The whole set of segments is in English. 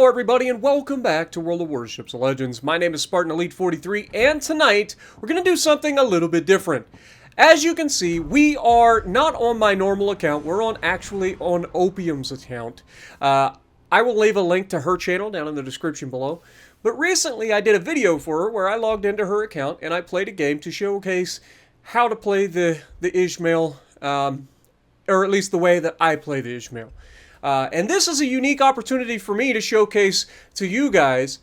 Hello everybody and welcome back to World of Warships Legends. My name is Spartan Elite 43 and tonight we're going to do something a little bit different. As you can see, we are not on my normal account, we're actually on Opium's account. I will leave a link to her channel down in the description below. But recently I did a video for her where I logged into her account and I played a game to showcase how to play the Izmail, or at least the way that I play the Izmail. And this is a unique opportunity for me to showcase to you guys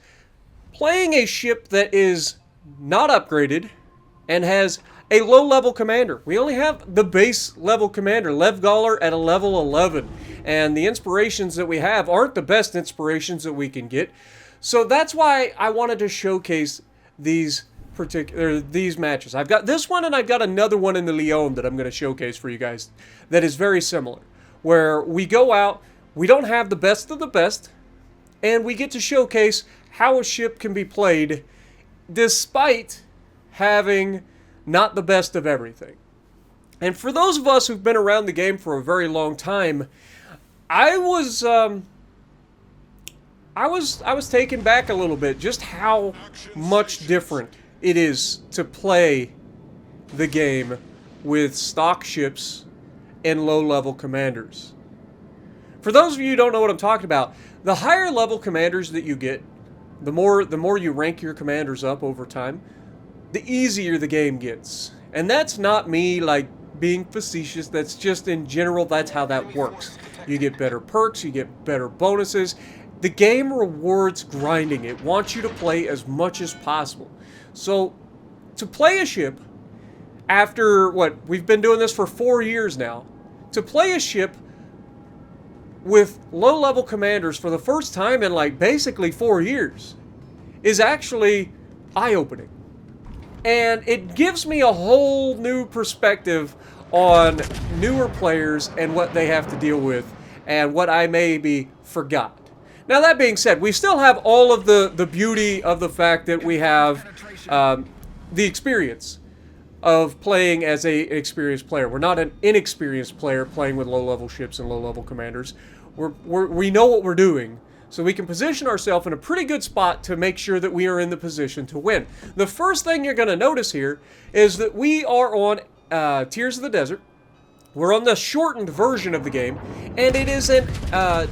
playing a ship that is not upgraded and has a low-level commander. We only have the base level commander, Lev Galler, at a level 11. And the inspirations that we have aren't the best inspirations that we can get. So that's why I wanted to showcase these matches. I've got this one and I've got another one in the Lyon that I'm going to showcase for you guys that is very similar. Where we go out, we don't have the best of the best, and we get to showcase how a ship can be played despite having not the best of everything. And for those of us who've been around the game for a very long time, I was taken back a little bit just how much different it is to play the game with stock ships and low-level commanders. For those of you who don't know what I'm talking about, the higher level commanders that you get, the more you rank your commanders up over time, the easier the game gets. And that's not me like being facetious, that's just in general, that's how that works. You get better perks, you get better bonuses. The game rewards grinding. It wants you to play as much as possible. So, to play a ship, after, we've been doing this for 4 years now, to play a ship with low-level commanders for the first time in basically 4 years is actually eye-opening. And it gives me a whole new perspective on newer players and what they have to deal with and what I maybe forgot. Now that being said, we still have all of the beauty of the fact that we have the experience of playing as an experienced player. We're not an inexperienced player playing with low-level ships and low-level commanders. We know what we're doing, so we can position ourselves in a pretty good spot to make sure that we are in the position to win. The first thing you're going to notice here is that we are on Tears of the Desert. We're on the shortened version of the game, and it is a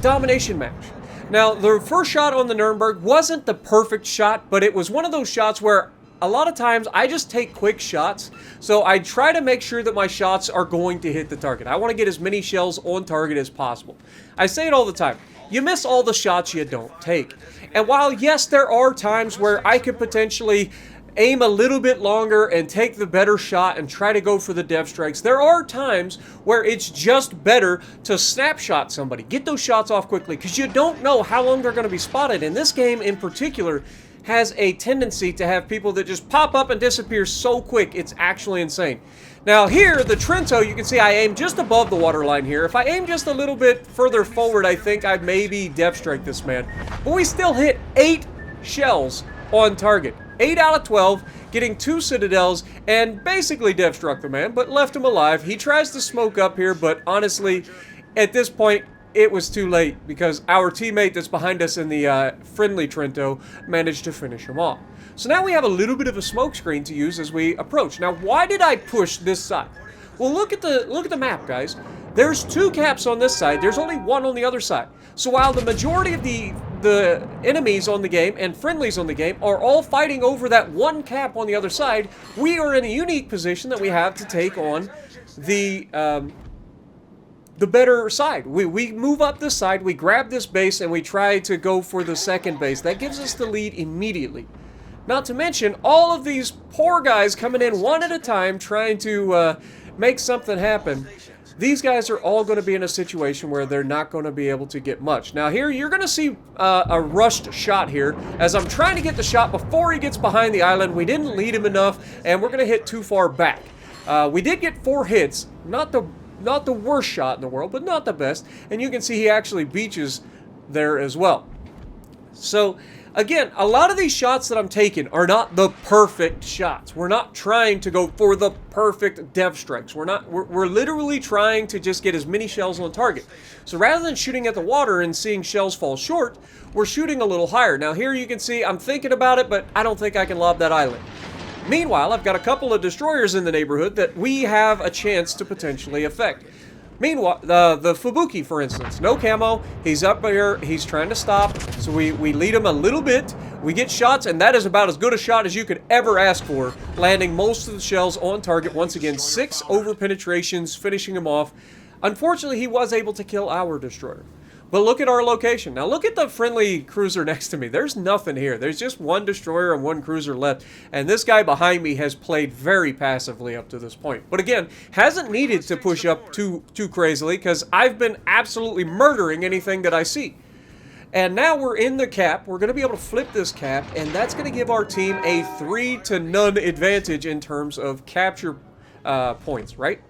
domination match. Now, the first shot on the Nuremberg wasn't the perfect shot, but it was one of those shots where a lot of times I just take quick shots, so I try to make sure that my shots are going to hit the target. I want to get as many shells on target as possible. I say it all the time. You miss all the shots you don't take. And while, yes, there are times where I could potentially aim a little bit longer and take the better shot and try to go for the dev strikes, there are times where it's just better to snapshot somebody. Get those shots off quickly, because you don't know how long they're going to be spotted. And this game in particular has a tendency to have people that just pop up and disappear so quick, it's actually insane. Now here, the Trento, you can see I aim just above the waterline here. If I aim just a little bit further forward, I think I'd maybe depth strike this man. But we still hit 8 shells on target. 8 out of 12, getting 2 citadels, and basically depth struck the man, but left him alive. He tries to smoke up here, but honestly, at this point, it was too late because our teammate that's behind us in the friendly Trento managed to finish him off. So now we have a little bit of a smoke screen to use as we approach. Now, why did I push this side? Well, look at the map, guys. There's 2 caps on this side. There's only 1 on the other side. So while the majority of the enemies on the game and friendlies on the game are all fighting over that 1 cap on the other side, we are in a unique position that we have to take on the better side. We move up this side, we grab this base, and we try to go for the second base. That gives us the lead immediately. Not to mention, all of these poor guys coming in one at a time trying to make something happen. These guys are all going to be in a situation where they're not going to be able to get much. Now here, you're going to see a rushed shot here, as I'm trying to get the shot before he gets behind the island. We didn't lead him enough, and we're going to hit too far back. We did get 4 hits, not the worst shot in the world, but not the best. And you can see he actually beaches there as well. So, Again, a lot of these shots that I'm taking are not the perfect shots. We're not trying to go for the perfect dev strikes. We're literally trying to just get as many shells on target. So rather than shooting at the water and seeing shells fall short, we're shooting a little higher. Now here you can see I'm thinking about it, but I don't think I can lob that island. Meanwhile, I've got a couple of destroyers in the neighborhood that we have a chance to potentially affect. Meanwhile, the Fubuki, for instance, no camo, he's up here, he's trying to stop, so we lead him a little bit, we get shots, and that is about as good a shot as you could ever ask for, landing most of the shells on target. Once again, 6 over penetrations, finishing him off. Unfortunately, he was able to kill our destroyer. But look at our location. Now look at the friendly cruiser next to me. There's nothing here. There's just one destroyer and one cruiser left. And this guy behind me has played very passively up to this point. But again, hasn't needed to push up too crazily because I've been absolutely murdering anything that I see. And now we're in the cap. We're going to be able to flip this cap, and that's going to give our team a 3-0 advantage in terms of capture points, right?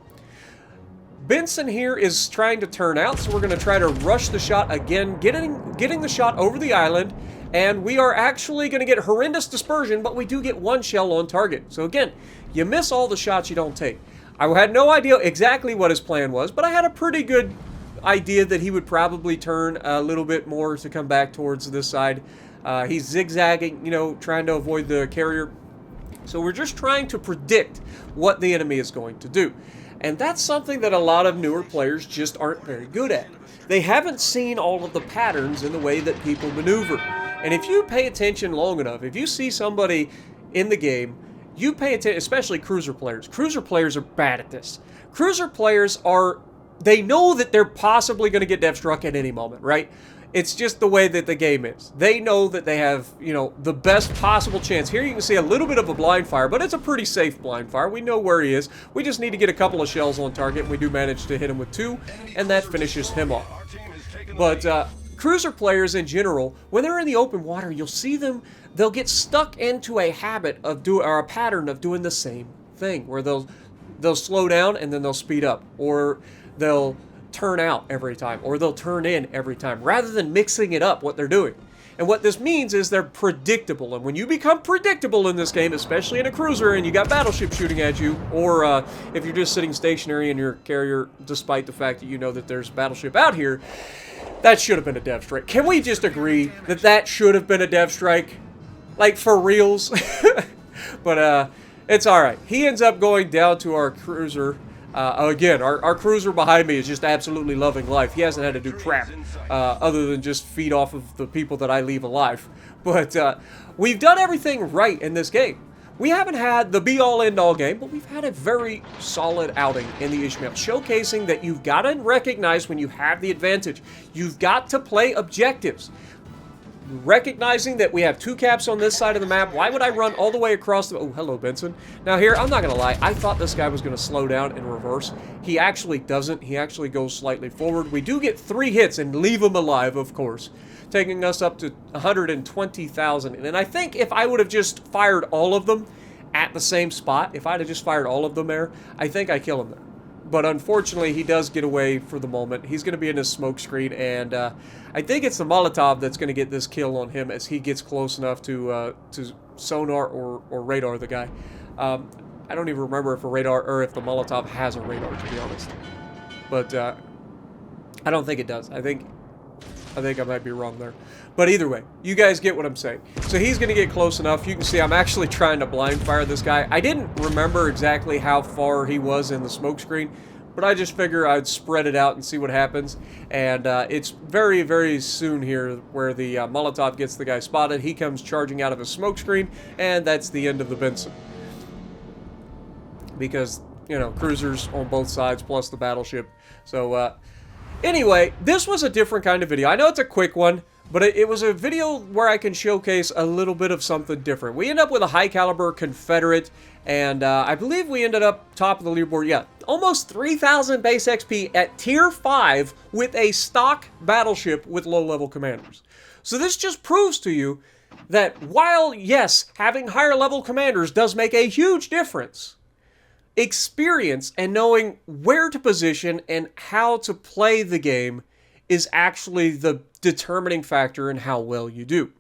Benson here is trying to turn out, so we're going to try to rush the shot again, getting the shot over the island, and we are actually going to get horrendous dispersion, but we do get 1 shell on target. So again, you miss all the shots you don't take. I had no idea exactly what his plan was, but I had a pretty good idea that he would probably turn a little bit more to come back towards this side. He's zigzagging, you know, trying to avoid the carrier. So we're just trying to predict what the enemy is going to do. And that's something that a lot of newer players just aren't very good at. They haven't seen all of the patterns in the way that people maneuver. And if you pay attention long enough, if you see somebody in the game, you pay attention, especially cruiser players. Cruiser players are bad at this. Cruiser players they know that they're possibly going to get dev struck at any moment, right? It's just the way that the game is. They know that they have, you know, the best possible chance. Here you can see a little bit of a blind fire, but it's a pretty safe blind fire. We know where he is. We just need to get a couple of shells on target. We do manage to hit him with 2, and that finishes him off. But cruiser players in general, when they're in the open water, you'll see them, they'll get stuck into a habit of or a pattern of doing the same thing, where they'll slow down and then they'll speed up, or they'll turn out every time, or they'll turn in every time, rather than mixing it up what they're doing. And what this means is they're predictable, and when you become predictable in this game, especially in a cruiser and you got battleships shooting at you, or if you're just sitting stationary in your carrier, despite the fact that you know that there's a battleship out here, that should have been a dev strike. Can we just agree that that should have been a dev strike? Like, for reals? But it's alright. He ends up going down to our cruiser. Again, our cruiser behind me is just absolutely loving life. He hasn't had to do crap other than just feed off of the people that I leave alive. But we've done everything right in this game. We haven't had the be-all, end-all game, but we've had a very solid outing in the Izmail, showcasing that you've got to recognize when you have the advantage. You've got to play objectives. Recognizing that we have 2 caps on this side of the map, why would I run all the way across the... Oh, hello, Benson. Now here, I'm not going to lie, I thought this guy was going to slow down and reverse. He actually doesn't. He actually goes slightly forward. We do get 3 hits and leave him alive, of course, taking us up to 120,000. And I think if I would have just fired all of them at the same spot, if I'd have just fired all of them there, I think I kill him there. But unfortunately, he does get away for the moment. He's going to be in his smoke screen, and I think it's the Molotov that's going to get this kill on him as he gets close enough to sonar or radar the guy. I don't even remember if a radar or if the Molotov has a radar, to be honest. But I don't think it does. I think I might be wrong there. But either way, you guys get what I'm saying. So he's going to get close enough. You can see I'm actually trying to blind fire this guy. I didn't remember exactly how far he was in the smoke screen, but I just figure I'd spread it out and see what happens. And it's very, very soon here where the Molotov gets the guy spotted. He comes charging out of his smoke screen, and that's the end of the Benson. Because, you know, cruisers on both sides plus the battleship. So, anyway, this was a different kind of video. I know it's a quick one, but it was a video where I can showcase a little bit of something different. We end up with a high caliber Confederate, and I believe we ended up top of the leaderboard. Yeah, almost 3,000 base XP at tier 5 with a stock battleship with low-level commanders. So this just proves to you that while, yes, having higher level commanders does make a huge difference, experience and knowing where to position and how to play the game is actually the determining factor in how well you do.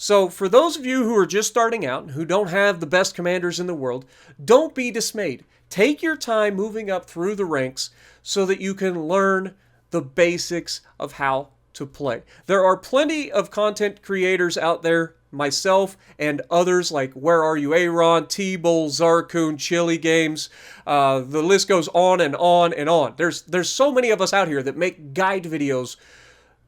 So for those of you who are just starting out and who don't have the best commanders in the world, don't be dismayed. Take your time moving up through the ranks so that you can learn the basics of how to play. There are plenty of content creators out there, myself and others like Where Are You Aaron, T-Bull, Zarkoon, Chili Games. The list goes on and on and on. There's so many of us out here that make guide videos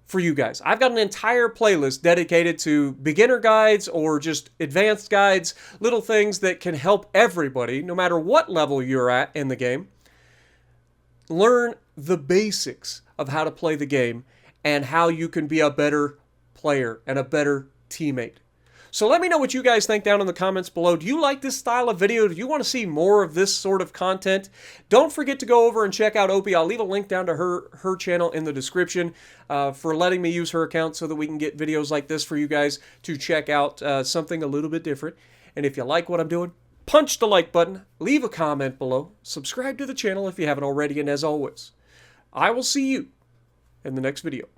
for you guys. I've got an entire playlist dedicated to beginner guides or just advanced guides, little things that can help everybody, no matter what level you're at in the game, learn the basics of how to play the game and how you can be a better player and a better teammate. So let me know what you guys think down in the comments below. Do you like this style of video? Do you want to see more of this sort of content? Don't forget to go over and check out Opie. I'll leave a link down to her channel in the description for letting me use her account so that we can get videos like this for you guys to check out something a little bit different. And if you like what I'm doing, punch the like button, leave a comment below, subscribe to the channel if you haven't already, and as always, I will see you in the next video.